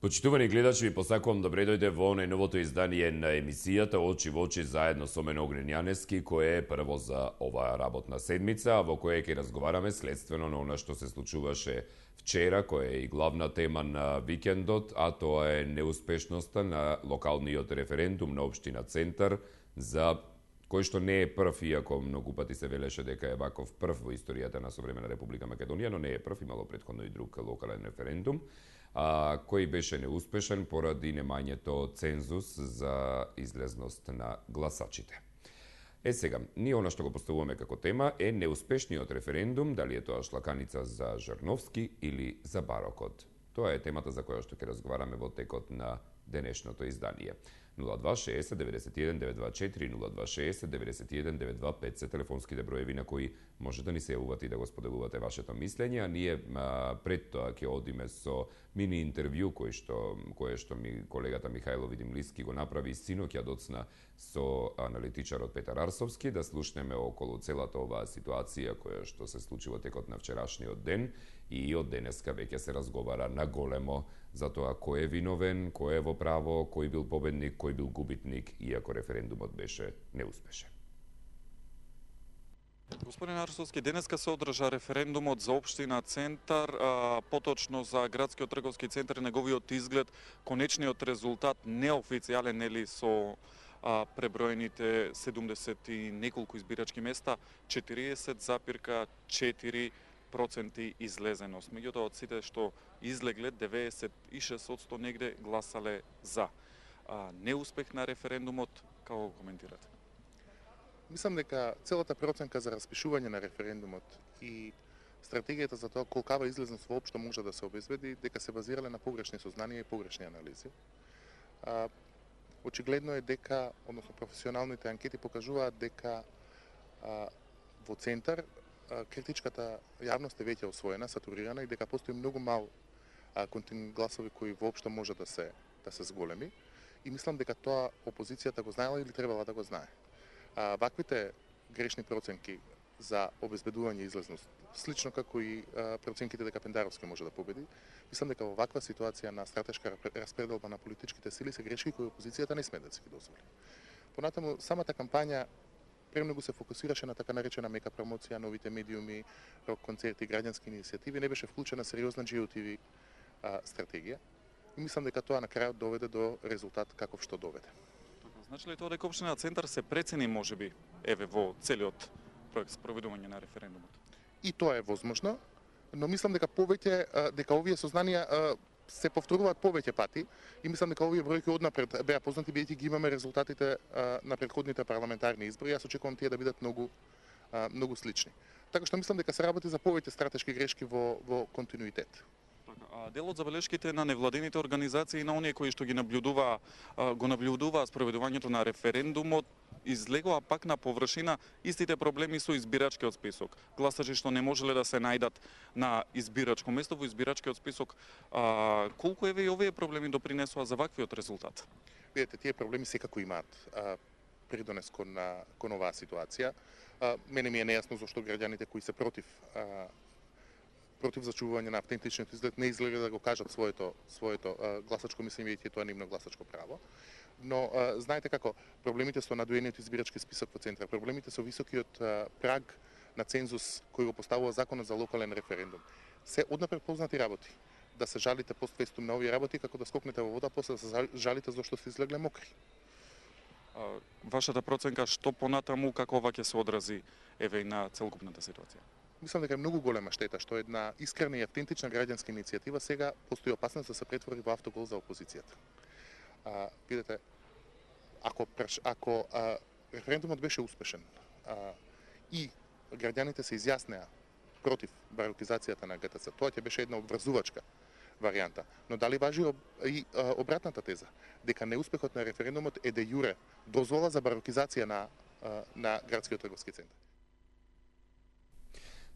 Почитувани гледачи, ви посакувам добре дојде во најновото издание на емисијата Очи во очи заедно со мене Огнен Јаневски, кое е прво за оваа работна седмица, во која ќе разговараме следствено на она што се случуваше вчера, која е и главна тема на викендот, а тоа е неуспешноста на локалниот референдум на општина Центар за кој што не е прв, иако многу пати се велеше дека е ваков прв во историјата на современа Република Македонија, но не е прв, имало претходно и друг локален референдум, кој беше неуспешен поради немањето цензус за излезност на гласачите. Сега, ние она што го поставуваме како тема е неуспешниот референдум, дали е тоа шлаканица за Жарновски или за барокот. Тоа е темата за која што ќе разговараме во текот на денешното издание. 0260 91 924 0260 91 925 се телефонските броеви на кои може да ни се јавувате и да го споделувате вашето мислење, а ние пред тоа ќе одиме со мини интервју кое што ми колегата Михајло Видимлиски го направи синоќа доцна со аналитичарот Петар Арсовски, да слушнеме околу целата оваа ситуација која што се случи во текот на вчерашниот ден и од денеска веќе се разговара на големо за тоа кој е виновен, кој е во право, кој бил победник, кој бил губитник, иако референдумот беше неуспешен. Господин Арсовски, денеска се одржа референдумот за општина Центар, поточно за градскиот трговски центар и неговиот изглед, конечниот резултат неофицијален, нели, со преброените 70 и неколку избирачки места, 40,4% излезеност. Меѓутоа, од сите што излегле, 96% негде гласале за. Неуспех на референдумот, како го коментирате? Мислам дека целата проценка за распишување на референдумот и стратегијата за тоа колкава излезност воопшто може да се обезбеди, дека се базирале на погрешни сознанија и погрешни анализи. Очигледно е дека, односно професионалните анкети покажуваат дека во Центар критичката јавност е веќе освоена, сатурирана и дека постои многу мал контингент гласови кои воопшто може да се зголеми. И мислам дека тоа опозицијата го знаела или требала да го знае. Ваквите грешни проценки за обезбедување излезност, слично како и проценките дека Пендаровски може да победи, мислам дека во ваква ситуација на стратешка распределба на политичките сили се грешки кои опозицијата не сме да си ги дозволи. Понатаму, самата кампања премногу се фокусираше на така наречена мека промоција, новите медиуми, рок концерти, граѓански иницијативи, не беше вклучена сериозна GOTV стратегија. И мислам дека тоа на крајот доведе до резултат каков што доведе. Значи ли тоа дека општина Центар се прецени можеби во целиот проект спроведување на референдумот? И тоа е возможно, но мислам дека дека овие сознанија се повторуваат повеќе пати и мислам дека овие бројки однапред беа познати бидејќи ги имаме резултатите на претходните парламентарни избори. Јас очекувам тие да бидат многу слични. Така што мислам дека се работи за повеќе стратешки грешки во континуитет. Дел од забелешките на невладените организации и на оние кои што го наблюдуваа спроведувањето на референдумот излегува пак на површина истите проблеми со избирачкиот список. Гласачи што не можеле да се најдат на избирачко место во избирачкиот список. Колку и овие проблеми допринесува за ваквиот резултат? Видете, тие проблеми секако имаат придонес кон оваа ситуација. Мене ми е нејасно зашто граѓаните кои се против зачувување на автентичниот изглед не изгледа да го кажат своето гласачко мислење и тоа нивно гласачко право. Но знаете како, проблемите со надоениот избирачки список во Центар, проблемите со високиот праг на цензус кој го поставува законот за локален референдум, се однапред познати работи. Да се жалите постфестум на овие работи, како да скокнете во вода, после да се жалите зашто сте излегле мокри. Вашата проценка што понатаму како ова ќе се одрази и на целокупната ситуација? Мислам дека е многу голема штета што една искрена и автентична граѓанска иницијатива сега постои опасност да се претвори во автогол за опозицијата. Видете, ако референдумот беше успешен и граѓаните се изјаснеа против барокизацијата на ГТЦ, тоа ќе беше една обврзувачка варијанта. Но дали важи и обратната теза, дека неуспехот на референдумот е де јуре дозвола за барокизација на градскиот трговски центар?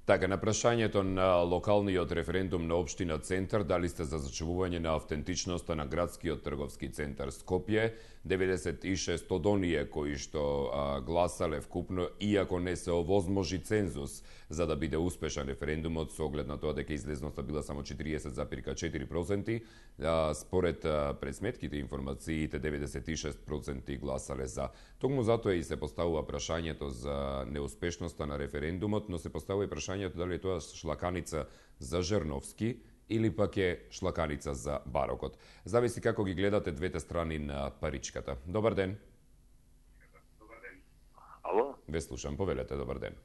Така, на прашањето на локалниот референдум на општина Центар, дали сте за зачувување на автентичноста на градскиот трговски центар Скопје, 96 од оние кои што гласале вкупно, иако не се овозможи цензус за да биде успешен референдумот, со оглед на тоа дека излезноста била само 40,4%, според пресметките информациите 96% гласале за. Токму затоа и се поставува прашањето за неуспешноста на референдумот, но се поставува и прашањето дали е тоа шлаканица за Жерновски или пак е шлаканица за барокот. Зависи како ги гледате двете страни на паричката. Добар ден. Ало? Ве слушам, повелете, добар ден.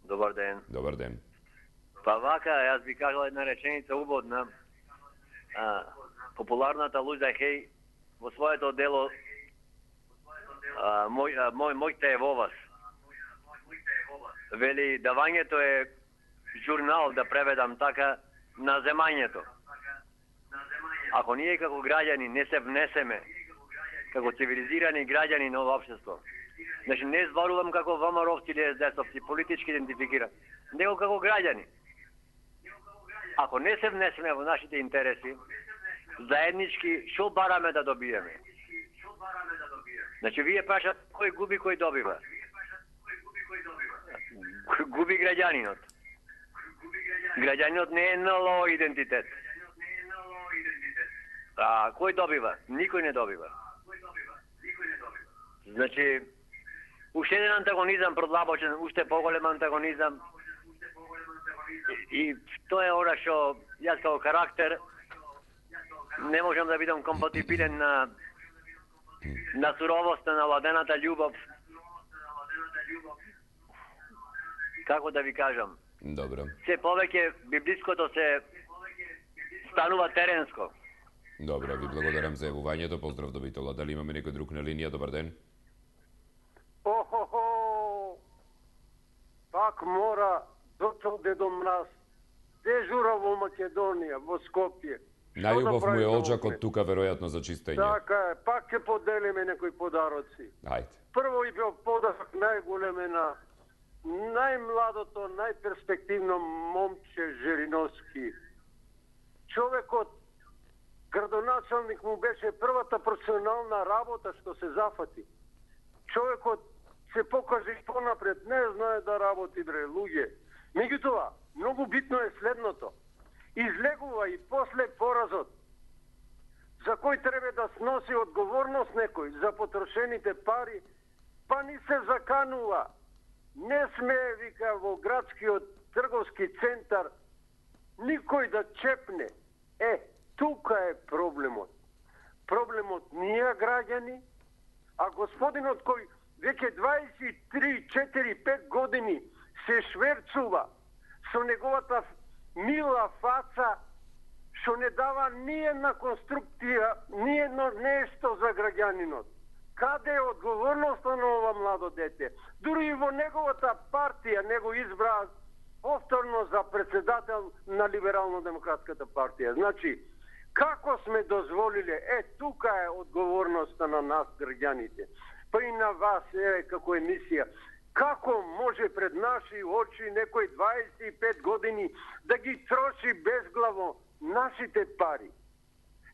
Добар ден. Добар ден. Па вака, јас би кажал една реченица уводна. Популарната Луиза Хеј во своето дело мојте е во вас. Вели, давањето е журнал, да преведам така, на земањето. Ако ние како граѓани не се внесеме, како цивилизирани граѓани на ова општество, значи не зборувам како ВМРО-овци или СДС-овци, политички идентификирам, него како граѓани. Ако не се внесеме во нашите интереси, заеднички, шо бараме да добиеме? Значи, вие прашат кој губи, кој добива. Губи граѓанинот. Граѓанинот не е НЛО идентитет. А кој добива? Никој не добива. Значи, уште еден антагонизам продлабочен, уште поголем антагонизам. И тоа е ора што јас како карактер не можам да бидам компатибилен на суровоста, на ладената љубов. Како да ви кажам? Добро. Се повеќе библиското се станува теренско. Добро, ви благодарам за јавувањето. Поздрав добитела. Дали имаме некој друг на линија? Добар ден. Охо-хо! Пак мора доцол Дедо Мраз. Дежура во Македонија, во Скопје. Најубав му е оджакот тука, веројатно, за чистење. Така е, пак ќе поделиме некои подароци. Ајде. Прво и бил подарок најголем е на најмладото, најперспективно момче Жириновски. Човекот, градоначалник му беше првата професионална работа што се зафати. Човекот се покажи понапред, не знае да работи, бре, луѓе. Меѓутоа, многу битно е следното. Излегува и после поразот, за кој треба да сноси одговорност некој за потрошените пари, па ни се заканува. Не смее, вика, во градскиот трговски центар никој да чепне. Тука е проблемот. Проблемот ние граѓани, а господинот кој веќе 23, 4, 5 години се шверцува со неговата мила фаца, што не дава ниједна конструкција, ниједно нешто за граѓанинот. Каде е одговорноста на ова младо дете? Дури и во неговата партија него избра повторно за председател на Либерално-демократската партија. Значи, како сме дозволиле, тука е одговорноста на нас граѓаните, па и на вас, како емисија. Како може пред наши очи некој 25 години да ги троши безглаво нашите пари?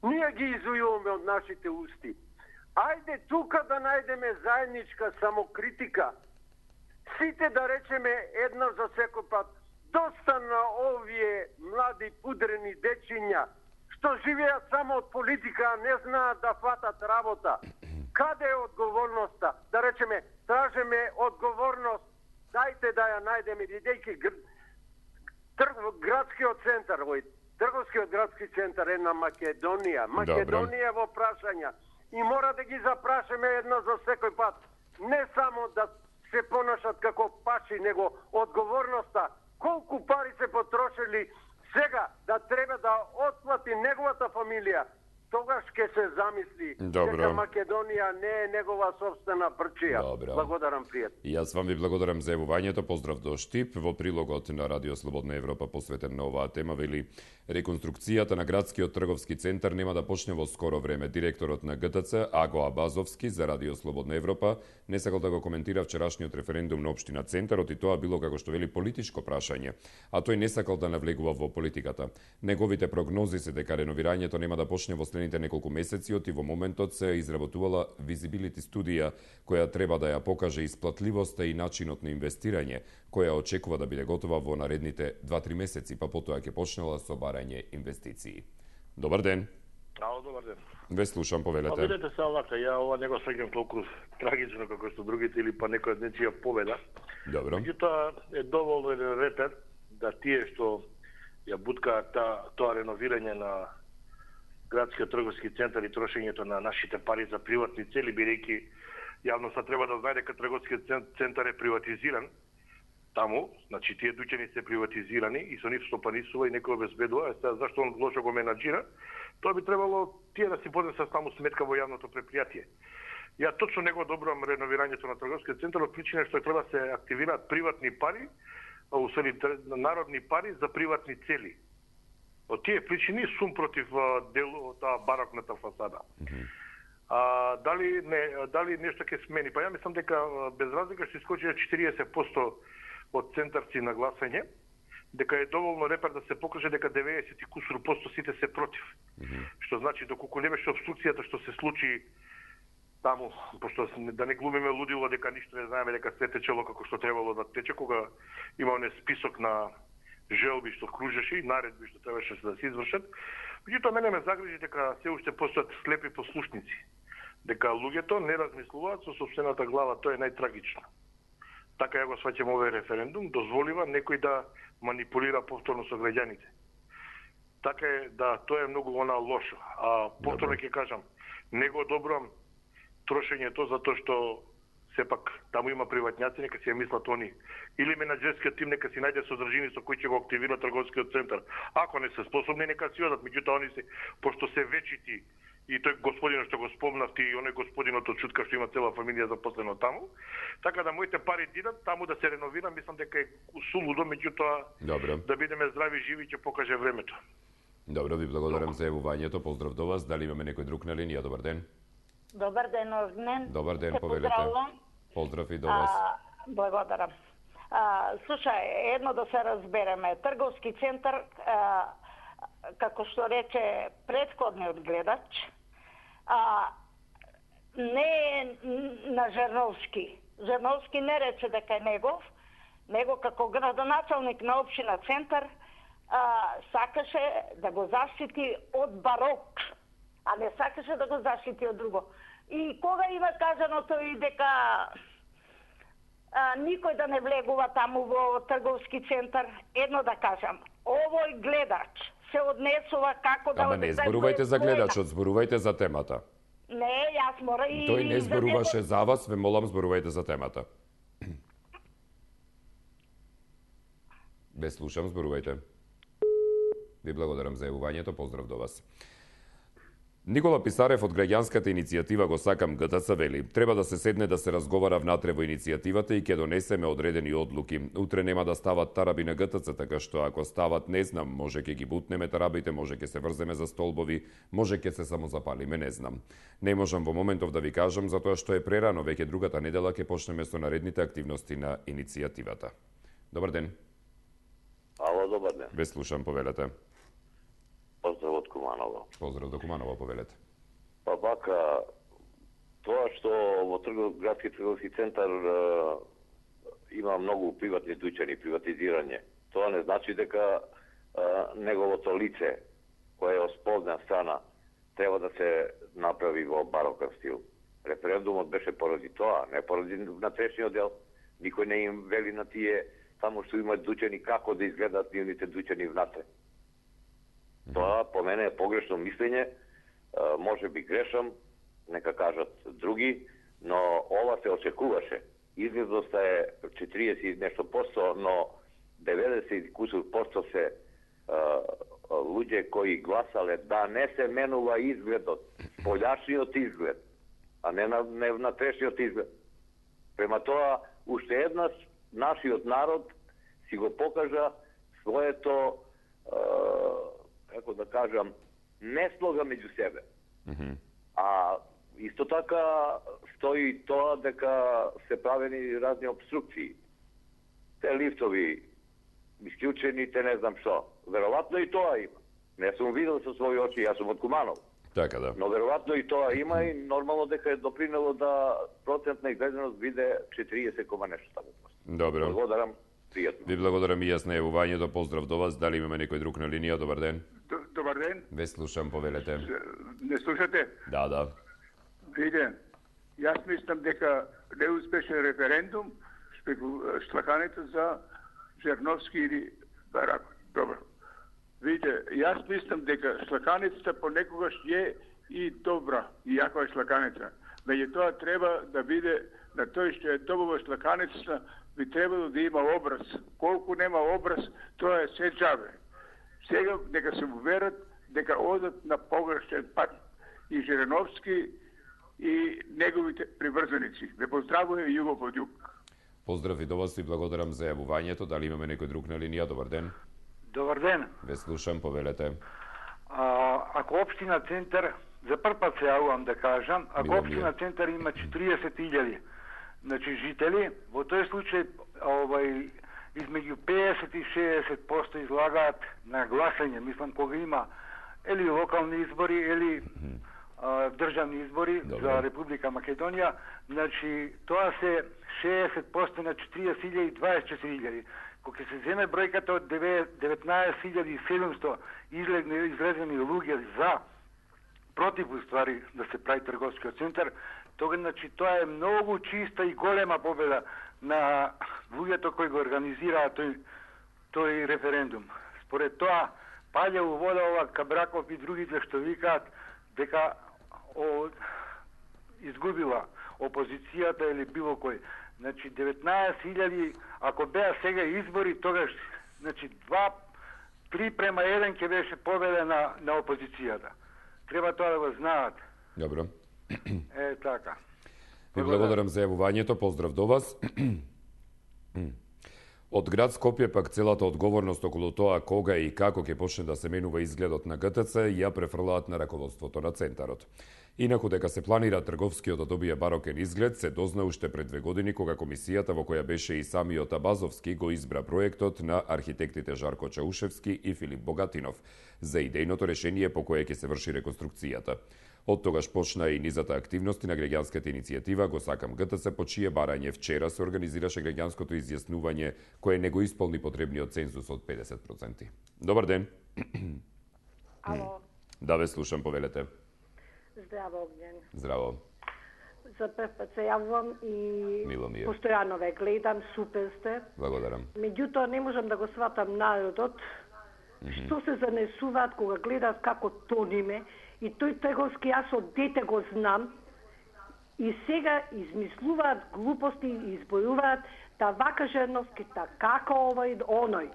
Ние ги изујуваме од нашите усти. Ајде тука да најдеме заедничка самокритика. Сите да речеме една за секој пат, доста на овие млади пудрени дечиња, што живеат само од политика, а не знаат да фатат работа. Каде е одговорноста? Да речеме, тражеме одговорност, дајте да ја најдеме, бидејќи градскиот центар, трговскиот градски центар е на Македонија. Македонија во прашања. И мора да ги запрашаме една за секој пат. Не само да се понашат како паши, него одговорноста. Колку пари се потрошили сега да треба да отплати неговата фамилија, тогаш ќе се замисли дека Македонија не е негова собствена прчија. Благодарам, пријатно. И јас вам ви благодарам за јавувањето. Поздрав до Штип. Во прилогот на Радио Слободна Европа посветен на оваа тема вели: реконструкцијата на градскиот трговски центар нема да почне во скоро време. Директорот на ГТЦ Аго Абазовски за Радио Слободна Европа не сакал да го коментира вчерашниот референдум на општина Центарот и тоа било, како што вели, политичко прашање, а тој не сакал да навлегува во политиката. Неговите прогнози се дека реновирањето нема да почне во следните неколку неколку месеци и во моментот се изработувала визибилити студија која треба да ја покаже исплатливоста и начинот на инвестирање, која очекува да биде готова во наредните 2-3 месеци, па потоа ќе почнела со барање инвестиции. Добар ден. Ало, добар ден. Ве слушам, повелете. Видете се овака, ја ова не го сваќам толку трагично како што другите или па некоја нечија победа. Добро. Меѓутоа е доволно еден репер да тие што ја буткаат тоа реновирање на градскиот трговски центар и трошењето на нашите пари за приватни цели, бидејќи јавноста треба да знае дека трговскиот центар е приватизиран таму, значи тие дуќани се приватизирани и со нив стопанисува и некој обезбедува, сега зашто он лошо го менаџира, тоа би требало тие да си поднесат таму сметка во јавното предпријатие. Ја точно не го одобрувам реновирањето на трговскиот центар од причина што треба да се активираат приватни пари, народни пари за приватни цели. Од тие причини сум против таа барокната фасада. Дали нешто ќе смени? Па ја мислам дека без разлика што искочи 40% од центарци на гласање, дека е доволно репер да се покаже дека 90 и кусур посто сите се против. Што значи доколку не беше обструкцијата што се случи таму, пошто да не глумиме лудило дека ништо не знаеме, дека се течело како што требало да тече, кога имаме список на желби што кружеше и наредби што требаше да се извршат. Меѓутоа мене ме загрижи дека се уште постојат слепи послушници, дека луѓето не размислуваат со сопствената глава, тоа е најтрагично. Така ја го сваќам овој референдум, дозволива некој да манипулира повторно со граѓаните. Така е да тоа е многу лошо. А повторно ќе кажам, не го одобрувам трошењето затоа што сепак таму има приватњаци, нека си ја мислат они. Или менаџерскиот тим нека си најде содржини со кои ќе го активира трговскиот центар. Ако не се способни, нека си одат. Меѓутоа они се, пошто се вечити, и тој господинот што го спомнавте и оној господинот од Чутка што има цела фамилија запослено таму, така да моите пари дидат таму да се реновира, мислам дека е сулудо, меѓутоа да бидеме здрави и живи ќе покаже времето. Добро, ви благодарам за јавувањето. Поздрав до вас. Дали имаме некој друг на линија? Добар ден. Добар ден, Огнен. Добар ден, повелете. Поздрав и до вас. Благодарам. Слушај, едно да се разбереме. Трговски центар, како што рече претходниот гледач, не е на Жерновски. Жерновски не рече дека е негов, него како градоначалник на општина Центар сакаше да го заштити од барок, а не сакаше да го заштити од друго. И кога има кажано тој дека никој да не влегува таму во трговски центар, едно да кажам, овој гледач се однесува како да... Ама не зборувајте за гледачот, зборувајте за темата. Не, јас мора и... Тој не зборуваше за вас, ве молам, зборувајте за темата. Без слушам, зборувајте. Ви благодарам за јавувањето, поздрав до вас. Никола Писарев од граѓанската иницијатива Го сакам ГТЦ вели: треба да се седне да се разговара внатре во иницијативата и ќе донесеме одредени одлуки. Утре нема да стават тараби на ГТЦ, така што ако стават, не знам, може ќе ги бутнеме тарабите, може ќе се врземе за столбови, може ќе се само запалиме, не знам. Не можам во моментов да ви кажам, затоа што е прерано, веќе другата недела ќе почнеме со наредните активности на иницијативата. Добар ден. Ало, добар ден. Ве слушам, повелете. Поздрав од Куманово. Поздрав до Куманово, повелете. Па бака, тоа што во градски трговски центар има многу приватни дуќани, приватизирање, тоа не значи дека неговото лице, кое е осполна страна, треба да се направи во бароков стил. Референдумот беше поради тоа, не поради внатрешниот дел. Никој не им вели на тие таму што имаат дуќани како да изгледат нивните дуќани внатре. Тоа по мене е погрешно мислење, може би грешам, нека кажат други, но ова се очекуваше. Изгледноста е 40 нешто посто, но 90 кусур посто се луѓе кои гласале да не се менува изгледот, полјашниот изглед, а не внатрешниот изглед. Према тоа, уште еднаш нашиот народ си го покажа своето како да кажам, не слога меѓу себе. А исто така стои тоа дека се правени разни обструкции. Те лифтови исклучени, те не знам што. Веројатно и тоа има. Не сум видел со своји очи, јас сум од Куманово. Така да. Но веројатно и тоа има и нормално дека е допринело да процентна излезеност биде 40, нешто таму. Добро. Благодарам. Пријатно. Ви благодарам и јас на јавувањето. Поздрав до вас. Дали имаме некој друг на линија? Добар ден. Добар ден. Ве слушам, повелете. Не слушате? Да. Виде, јас мислам дека неуспешен референдум шлакањето за Жерновски или Барак. Добро. Видите, јас мислам дека шлаканицата понекогаш е и добра, иако е шлаканица. Меѓутоа треба да биде на тој што е добава шлаканицата, би требало да има образ. Колку нема образ, тоа е се џабе. Сега дека се уверат дека одат на погрешен пат и Жириновски и неговите приврзаници. Ве поздравувам југо под југ. Поздрав и до вас, ви благодарам за јавувањето. Дали имаме некој друг на линија? Добар ден. Добар ден. Ве слушам, повелете. Ако општина Центар, за прв пат се јавувам да кажам, ако општина Центар има 40.000 значи жители, во тој случај измеѓу 50 и 60% излагаат на гласање, мислам кога има или локални избори или државни избори за Република Македонија, значи тоа се 60% на 40.000 и 24.000. Кога се земе бројката од 19.700 излезени луѓе за против уствари да се прави трговскиот центар, тога значи тоа е многу чиста и голема победа на луѓето кои го организираа тој референдум. Според тоа паѓа у вода ова Кабраков и другите што викаат дека изгубила опозицијата или било кој. Значи 19.000, ако беа сега избори, тогаш значи 3:1 ќе беше победа на опозицијата. Треба тоа да го знаат. Добро. Така. Ви благодарам за јавувањето. Поздрав до вас. Од град Скопје пак целата одговорност околу тоа кога и како ќе почне да се менува изгледот на ГТЦ ја префрлаат на раководството на центарот. Инаку дека се планира трговскиот да добие барокен изглед, се дозна уште пред 2 години кога комисијата во која беше и самиот Абазовски го избра проектот на архитектите Жарко Чаушевски и Филип Богатинов за идејното решение по кое ќе се врши реконструкцијата. Од тогаш почна и низата активности на граѓанската иницијатива Го сакам ГТЦ, по чие барање вчера се организираше граѓанското изјаснување кое не го исполни потребниот цензус од 50%. Добар ден. Ало. Да, ве слушам, повелете. Здраво, Огњен. Здраво. За прв пат се јавувам и Мило ми е. Постојано ве гледам, супер сте. Благодарам. Меѓутоа не можам да го сватам народот, што се занесуваат кога гледаат како тониме и тој трговски, јас од дете го знам, и сега измислуваат глупости и изборуваат та вака Жерновски, та како овој, оној.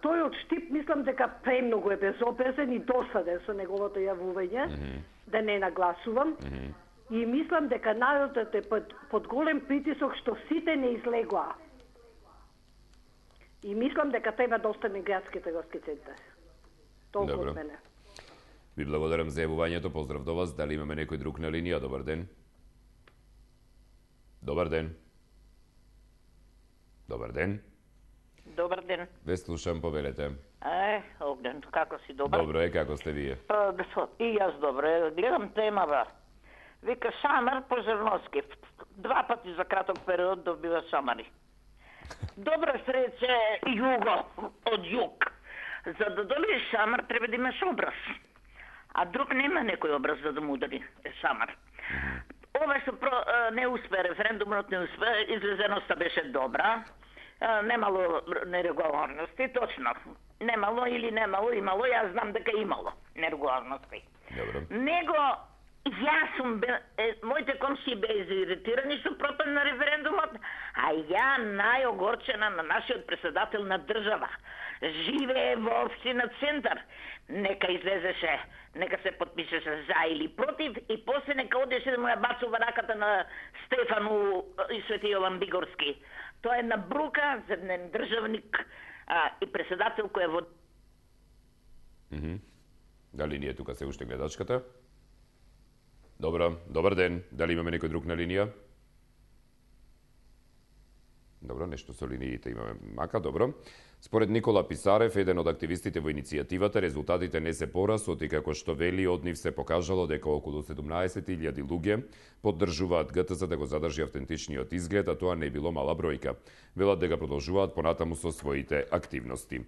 Тој од Штип мислам дека премногу е безобразен и досаден со неговото јавување, да не нагласувам. И мислам дека народот е под голем притисок што сите не излегоа. И мислам дека треба да остане градски трговски центар. Толку од мене. Ви благодарам за јавувањето. Поздрав до вас. Дали имаме некој друг на линија? Добар ден. Добар ден. Добар ден. Добар ден. Ве слушам, повелете. Огнен, како си, добар? Добро е, како сте вие? И јас добро. Гледам темава. Вика Шамар по Жерновски. 2 пати за краток период добива Шамари. Добра среќа југо од југ. За да добиеш Шамар треба да имаш образ. А друг нема некој образ за да му удари Шамар. Ова што не успе, референдумот не успе, излезеноста беше добра. Немало нерегуларности, точно. Немало или немало, имало, јас знам дека имало нерегуларности. Него, јас сум, моите комши бе изиритирани што пропад на референдумот, а ја најогорчена на нашиот председател на држава. Живее во општина Центар. Нека излезеше, нека се подпишеше за или против и после нека одеше да му ја бацува раката на Стефану и Свети Јован Бигорски. Тоа е набрука за еден државник и председател кој е во... Дали ние тука се уште гледачката? Добро, добар ден. Дали имаме некој друг на линија? Добро, нешто со линиите имаме мака, добро. Според Никола Писарев, еден од активистите во иницијативата, резултатите не се порасот и како што вели од нив се покажало дека околу 17.000 луѓе поддржуваат ГТЗ да го задржи автентичниот изглед, а тоа не било мала бројка. Велат дека продолжуваат понатаму со своите активности.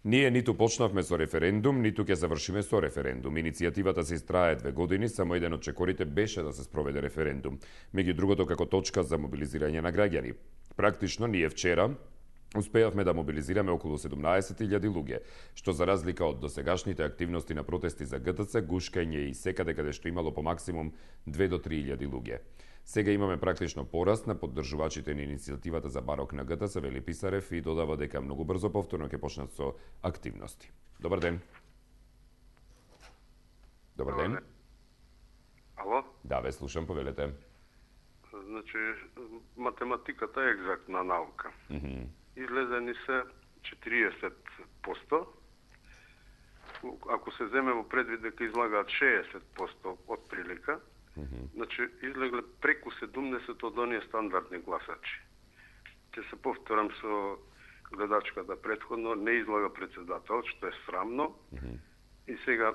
Ние ниту почнавме со референдум, ниту ќе завршиме со референдум. Иницијативата се истрае 2 години, само еден од чекорите беше да се спроведе референдум, меѓу другото како точка за мобилизирање на граѓани. Практично, ние вчера успеавме да мобилизираме околу 17.000 луѓе, што за разлика од досегашните активности на протести за ГТЦ, гушкање и секаде каде што имало по максимум 2 до 3.000 луѓе. Сега имаме практично пораст на поддржувачите на иницијативата за барок на ГТЦ, вели Писарев и додава дека многу брзо повторно ќе почнат со активности. Добар ден. Добар ден. Ало? Да, ве слушам, повелете. Значи, математиката е екзактна наука. Излезени се 40%. Ако се земе во предвид дека излагаат 60% од прилика, значи излегле преку 70 од оние стандардни гласачи. Ќе се повторам со гледачката претходно, не излага председател, што е срамно. И сега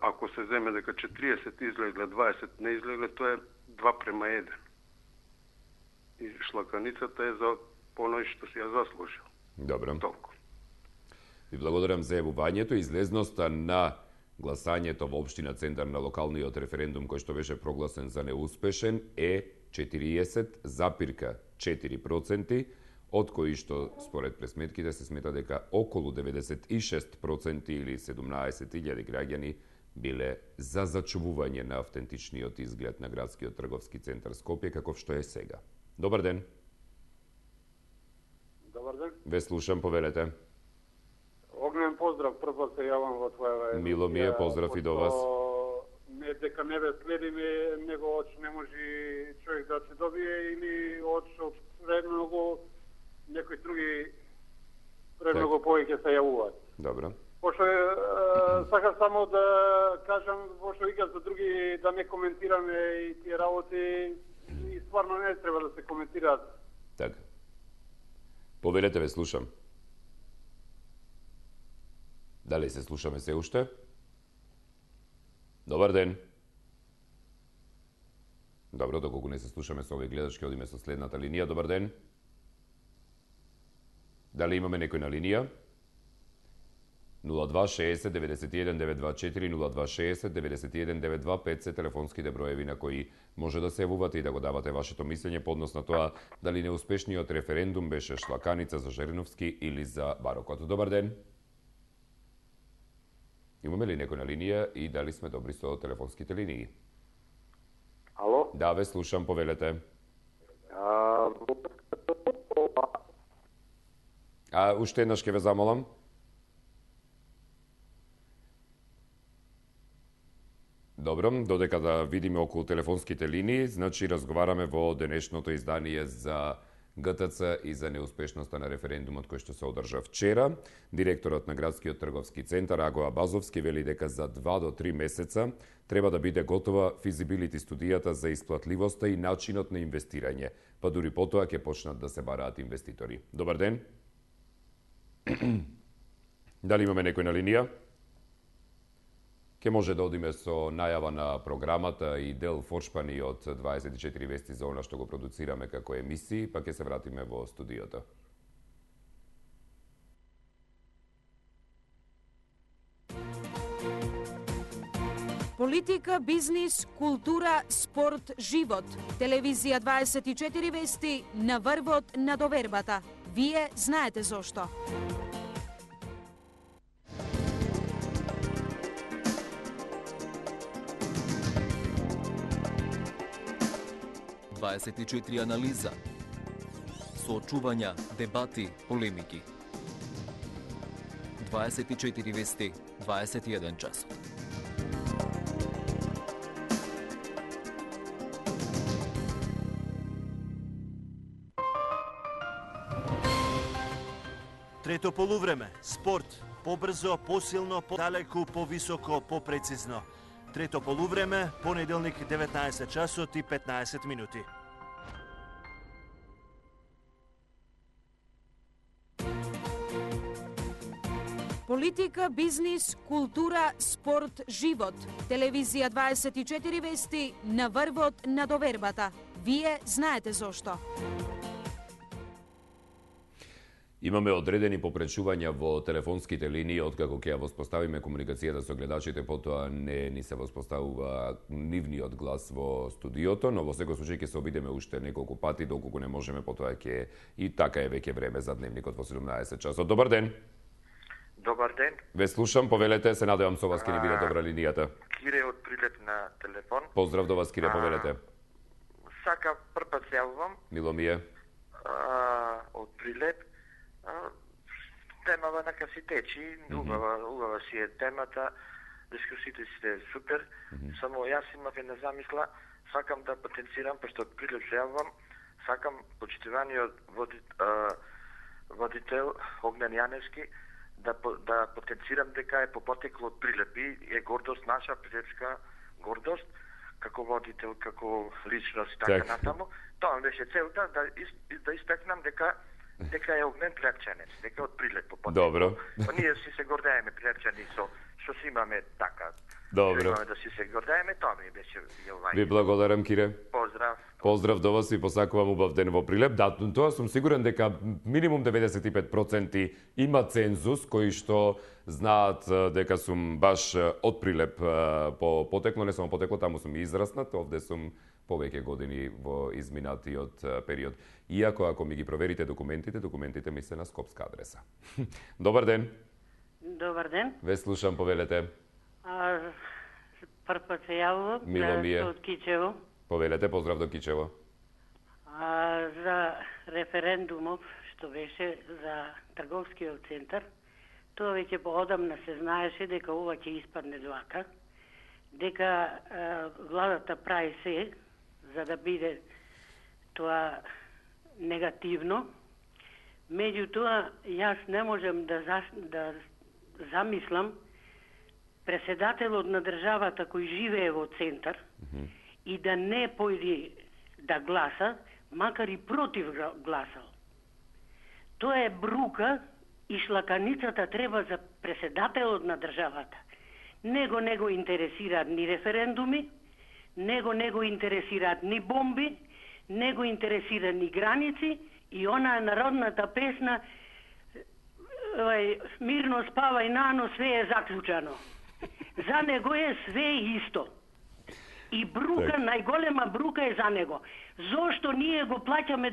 ако се земе дека 40 излегле, 20 не излегле, тоа е 2:1. И шлаканицата е за оној што си ја заслужил. Добро. Толку. Ви благодарам за јавувањето. Излезноста на гласањето во општина Центар на локалниот референдум кој што беше прогласен за неуспешен е 40,4%, од кои што според пресметките се смета дека околу 96% или 17.000 граѓани биле за зачувување на автентичниот изглед на градскиот трговски центар Скопје каков што е сега. Добар ден. Добар ден. Ве слушам, повелете. Огнен поздрав, прво се јавам во твоја... Мило ми е, поздрав и до вас. Не дека не ве следиме, него оч не може човек да се добие или оч премногу некои други премногу повеќе се јавуваат. Добро. Пошто сакам само да кажам, пошто вика за други да не коментираме и тие работи, и стварно не треба да се коментираат. Така. Повелете, ве слушам. Дали се слушаме се уште? Добар ден. Добро, доколку не се слушаме со овој гледач, ќе одиме со следната линија. Добар ден. Дали имаме некој на линија? 0260 91 924 0260 91 925 се телефонските броеви на кои може да се јавувате и да го давате вашето мислење по однос на тоа дали неуспешниот референдум беше шлаканица за Жириновски или за барокот. Добар ден. Имаме ли некој на линија и дали сме добри со телефонските линии? Ало? Да, ве слушам, повелете. Уште еднаш ќе ве замолам. Добро, додека да видиме околу телефонските линии, значи разговараме во денешното издание за ГТЦ и за неуспешноста на референдумот кој што се одржа вчера. Директорот на Градскиот трговски центар Аго Абазовски вели дека за 2 до 3 месеца треба да биде готова физибилити студијата за исплатливоста и начинот на инвестирање, па дури потоа ќе почнат да се бараат инвеститори. Добар ден. Дали имаме некој на линија? Ке може да одиме со најава на програмата и дел форшпани од 24 вести за она што го продуцираме како емисии, па ќе се вратиме во студиото. Политика, бизнис, култура, спорт, живот. Телевизија 24 вести на врвот на довербата. Вие знаете зошто. ...24 анализа, соочувања, дебати, полемики. 24 вести, 21 часот. Трето полувреме. Спорт. Побрзо, посилно, подалеку, повисоко, попрецизно. Трето полувреме, понеделник 19 часот и 15 минути. Политика, бизнис, култура, спорт, живот. Телевизија 24 вести на врвот на довербата. Вие знаете зошто. Имаме одредени попречувања во телефонските линии откако ќе ја воспоставиме комуникацијата со гледачите, потоа не ни се воспоставува нивниот глас во студиото, но во секој случај ќе се обидеме уште неколку пати, доколку не можеме, потоа ќе и така е веќе време за дневникот во 17 часот. Добар ден. Добар ден. Ве слушам, повелете, се надевам со вас ќе ни биде добра линијата. Кире од Прилеп на телефон. Поздрав до вас, Кире, повелете. Сака прпат се јавувам. Мило ми е. Од Прилеп. Темава нека си течи, убава си е темата, дискусите си е супер, само јас имав една замисла, сакам да потенцирам, пошто од Прилеп се јавувам, сакам почитуваниот водител Огнен Јаневски да потенцирам дека е по потекло од Прилеп и е гордост, наша прилепска гордост, како водител, како личност и така натаму. Тоа беше целта да истакнам дека е Огнен Прилепчанец, дека од Прилеп по потекло. Добро. Ние си се гордееме Прилепчани што си имаме така. Добро. Да си се гордееме, тоа ми беше јавување. Ви благодарам, Кире. Поздрав. Поздрав до вас и посакувам убав ден во Прилеп. Да, тоа сум сигурен дека минимум 95% има цензус кои што знаат дека сум баш од Прилеп по потекло, не само потекло, таму сум и израснат, овде сум повеќе години во изминатиот период. Иако ако ми ги проверите документите ми се на скопска адреса. Добар ден. Добар ден. Ве слушам, повелете. Прв се јавувам. Мило ми е. Од Кичево. Повелете, поздрав до Кичево. За референдумов, што беше за трговскиот центар, тоа веќе поодамна се знаеше дека ова ќе испадне длака, дека владата прави се за да биде тоа негативно. Меѓутоа, јас не можам да замислам преседателот на државата кој живее во центар и да не појде да гласа, макар и против гласал. Тоа е брука и шлаканицата треба за преседателот на државата. Не го интересираат ни референдуми, не го интересираат ни бомби, не го интересира ни граници и она е народната песна мирно спавај нано, све е заклучано. За него е све исто. И брука, најголема брука е за него. Зошто ние го плаќаме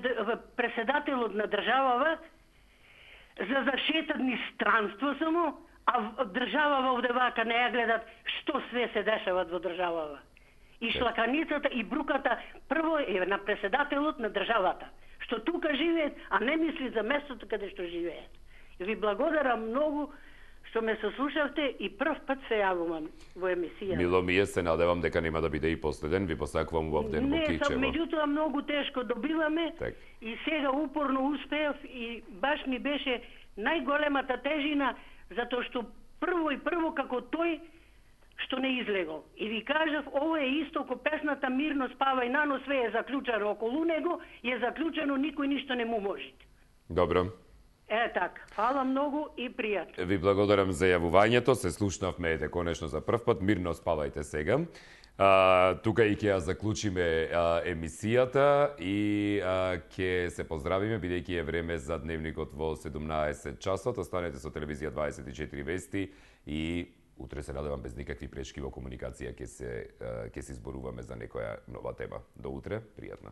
преседателот на државава за зашетадни странство само, а државава овде вака не ја гледат што све се дешават во државава. И шлаканицата и бруката прво е на преседателот на државата, што тука живеат, а не мисли за местото каде што живеат. Ви благодарам многу што ме сослушавте и прв пат се јавувам во емисија. Мило ми е, се надевам дека нема да биде и последен. Ви посакувам убав ден во Кичево. Не, меѓутоа многу тешко добиваме и сега упорно успеав и баш ми беше најголемата тежина затоа што прво како тој што не излегол. И ви кажав, ово е исто ко песната мирно спавај нано, све е заклучено околу него, е заклучено, никој ништо не му може. Добро. Така, фала многу и пријатно. Ви благодарам за јавувањето, се слушнавме ете конечно за прв пат, мирно спавајте сега. Тука и ќе ја заклучиме емисијата и ќе се поздравиме, бидејќи е време за дневникот во 17 часот. Останете со телевизија 24 вести и утре се надевам без никакви пречки во комуникација ќе се изборуваме за некоја нова тема. До утре, пријатно.